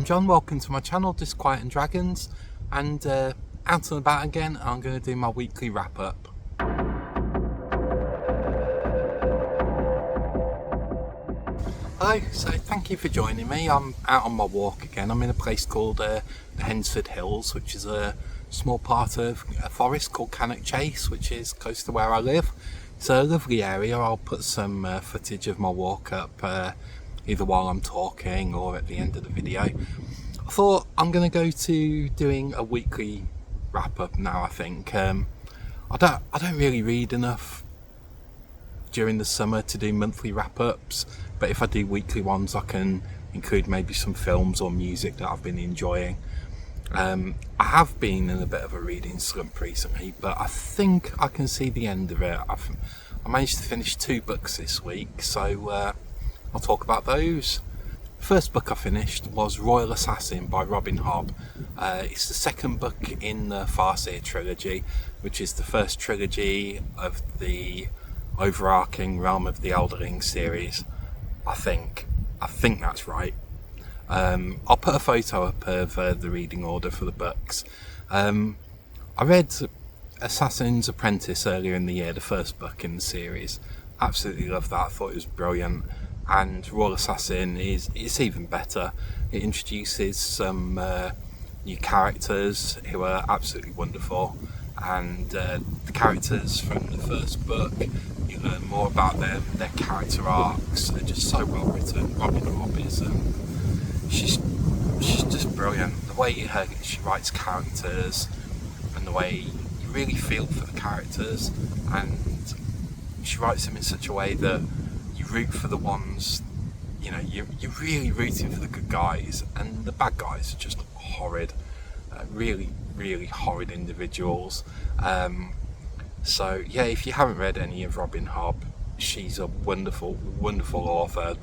I'm John, welcome to my channel, Disquiet and Dragons, and out and about again. I'm going to do my weekly wrap up. Hello, so thank you for joining me. I'm out on my walk again. I'm in a place called the Hensford Hills, which is a small part of a forest called Cannock Chase, which is close to where I live. It's a lovely area. I'll put some footage of my walk up either while I'm talking or at the end of the video. I thought I'm going to go to doing a weekly wrap up now. I think I don't really read enough during the summer to do monthly wrap ups, but if I do weekly ones I can include maybe some films or music that I've been enjoying. I have been in a bit of a reading slump recently, but I think I can see the end of it. I managed to finish 2 books this week, so I'll talk about those. First book I finished was Royal Assassin by Robin Hobb. It's the second book in the Farseer trilogy, which is the first trilogy of the overarching Realm of the Elderling series. I think that's right. I'll put a photo up of the reading order for the books. I read Assassin's Apprentice earlier in the year, the first book in the series. Absolutely loved that. I thought it was brilliant. And Royal Assassin it's even better. It introduces some new characters who are absolutely wonderful, and the characters from the first book, you learn more about them. Their character arcs are just so well written. Robin Hobb is she's just brilliant. The way she writes characters and the way you really feel for the characters, and she writes them in such a way that you root for the ones, you know, you're really rooting for the good guys, and the bad guys are just horrid, really horrid individuals. So yeah, if you haven't read any of Robin Hobb, she's a wonderful author.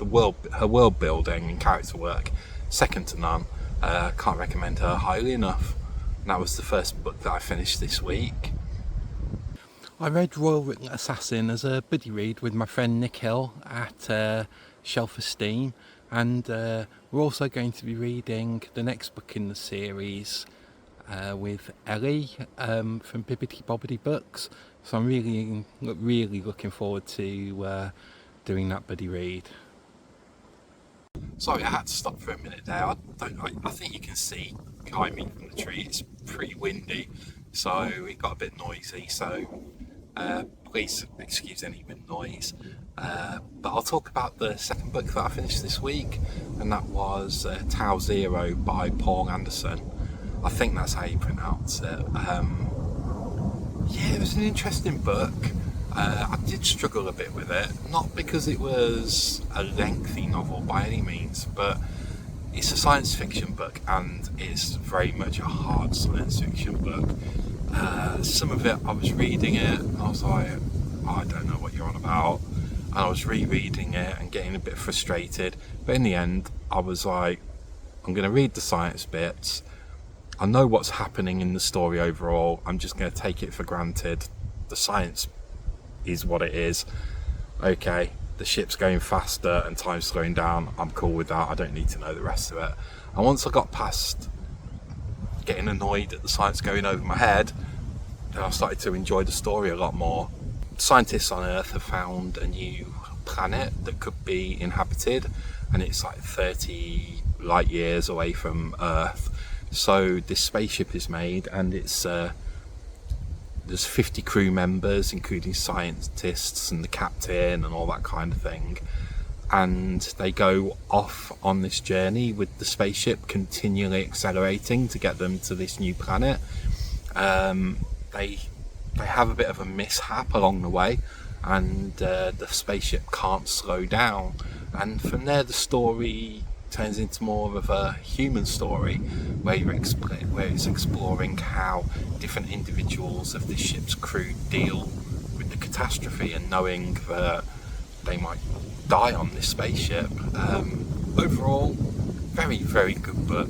Her world building and character work, second to none. Can't recommend her highly enough. And that was the first book that I finished this week. I read Royal Assassin as a buddy read with my friend Nikhil at Nikhil Esteem, and we're also going to be reading the next book in the series with Ellie from Bibbidi Bobbidi Books. So I'm really looking forward to doing that buddy read. Sorry, I had to stop for a minute there. I think you can see behind me from the tree. It's pretty windy, so it got a bit noisy. So please excuse any wind noise. But I'll talk about the second book that I finished this week, and that was Tau Zero by Paul Anderson. I think that's how you pronounce it. Yeah, it was an interesting book. I did struggle a bit with it, not because it was a lengthy novel by any means, but it's a science fiction book, and it's very much a hard science fiction book. Some of it, I was reading it and I was like, I don't know what you're on about, and I was rereading it and getting a bit frustrated, but in the end I was like, I'm going to read the science bits. I know what's happening in the story overall. I'm just going to take it for granted. The science is what it is. Okay, the ship's going faster and time's slowing down. I'm cool with that. I don't need to know the rest of it. And once I got past getting annoyed at the science going over my head, then I started to enjoy the story a lot more. Scientists on Earth have found a new planet that could be inhabited, and it's like 30 light years away from Earth. So this spaceship is made, and it's there's 50 crew members, including scientists and the captain and all that kind of thing, and they go off on this journey with the spaceship continually accelerating to get them to this new planet. They have a bit of a mishap along the way, and the spaceship can't slow down, and from there the story turns into more of a human story where it's exploring how different individuals of the ship's crew deal with the catastrophe, and knowing that they might die on this spaceship. Overall, very good book.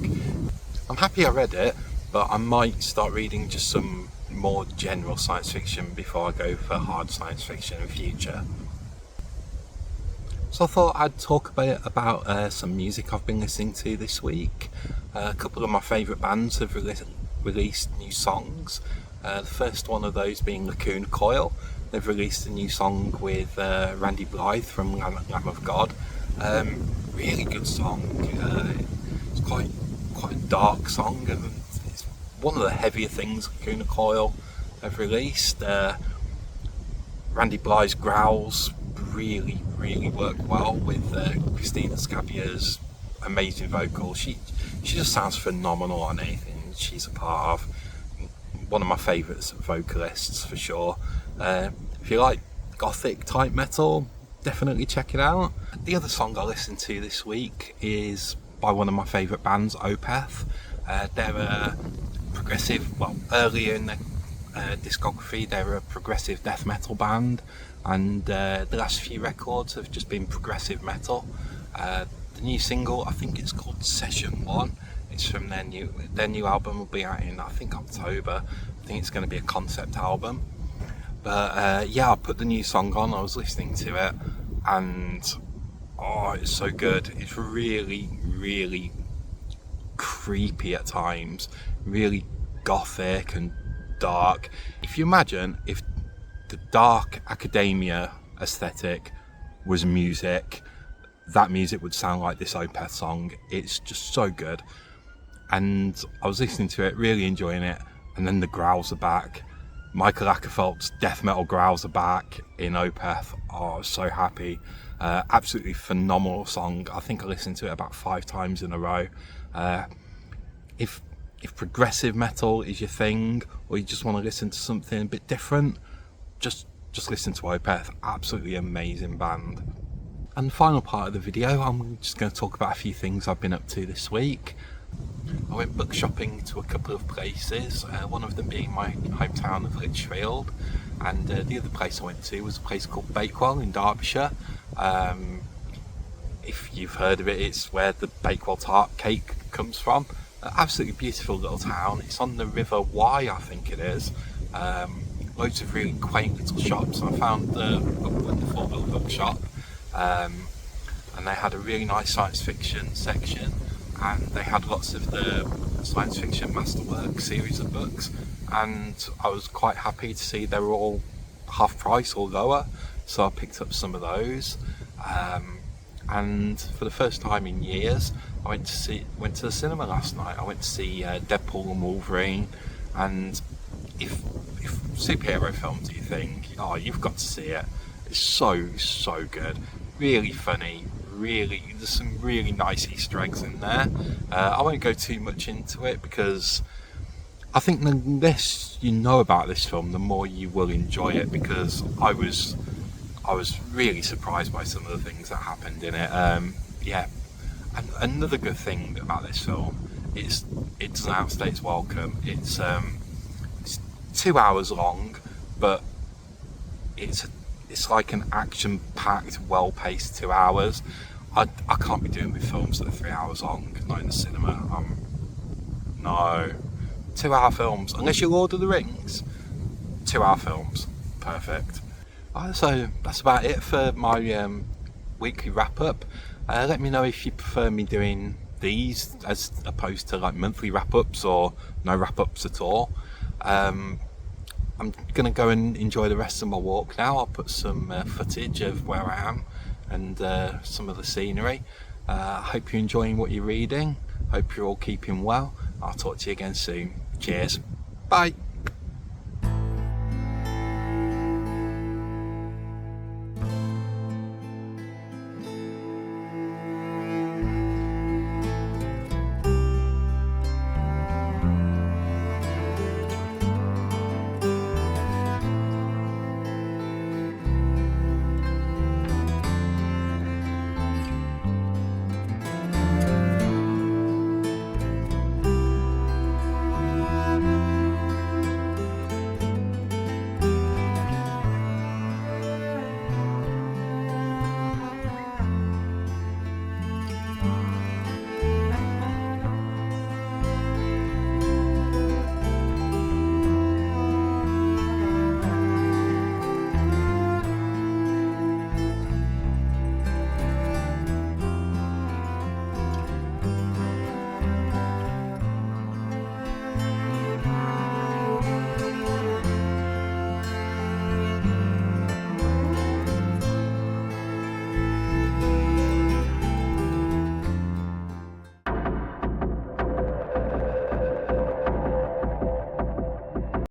I'm happy I read it, but I might start reading just some more general science fiction before I go for hard science fiction in the future. So I thought I'd talk a bit about some music I've been listening to this week. A couple of my favourite bands have released new songs. The first one of those being Lacuna Coil. They've released a new song with Randy Blythe from Lamb of God. Really good song. It's quite a dark song, and it's one of the heavier things Lacuna Coil have released. Randy Blythe's growls really work well with Christina Scabier's amazing vocals. She just sounds phenomenal on anything she's a part of. One of my favourites vocalists for sure. If you like gothic type metal, definitely check it out. The other song I listened to this week is by one of my favourite bands, Opeth. They're a progressive, earlier in their discography they're a progressive death metal band, and the last few records have just been progressive metal. The new single, I think it's called Session 1. It's from their new album, will be out in I think October. I think it's going to be a concept album. But I put the new song on, I was listening to it, and it's so good. It's really creepy at times, really gothic and dark. If you imagine if the dark academia aesthetic was music, that music would sound like this Opeth song. It's just so good. And I was listening to it, really enjoying it, and then the growls are back. Michael Ackerfeld's death metal growls are back in Opeth. I was so happy. Absolutely phenomenal song. I think I listened to it about 5 times in a row. If progressive metal is your thing, or you just want to listen to something a bit different, just listen to Opeth. Absolutely amazing band. And the final part of the video, I'm just going to talk about a few things I've been up to this week. I went book shopping to a couple of places, one of them being my hometown of Lichfield, and the other place I went to was a place called Bakewell in Derbyshire. If you've heard of it, it's where the Bakewell tart cake comes from. Absolutely beautiful little town. It's on the River Wye, I think it is. Loads of really quaint little shops. I found a wonderful little bookshop, and they had a really nice science fiction section, and they had lots of the science fiction masterwork series of books, and I was quite happy to see they were all half price or lower, so I picked up some of those. And for the first time in years, I went to the cinema last night. I went to see Deadpool and Wolverine, and if superhero films, you think, you've got to see it. It's so good, really funny. There's some really nice Easter eggs in there. I won't go too much into it because I think the less you know about this film, the more you will enjoy it, because I was really surprised by some of the things that happened in it. And another good thing about this film is it doesn't outstay its welcome. It's 2 hours long, but it's like an action-packed, well-paced 2 hours. I can't be doing with films that are 3 hours long, not in the cinema. No. 2 hour films, unless you're Lord of the Rings, 2 hour films, perfect. So that's about it for my weekly wrap-up. Let me know if you prefer me doing these as opposed to like monthly wrap-ups or no wrap-ups at all. I'm going to go and enjoy the rest of my walk now. I'll put some footage of where I am and some of the scenery. I hope you're enjoying what you're reading. Hope you're all keeping well. I'll talk to you again soon. Cheers. Bye.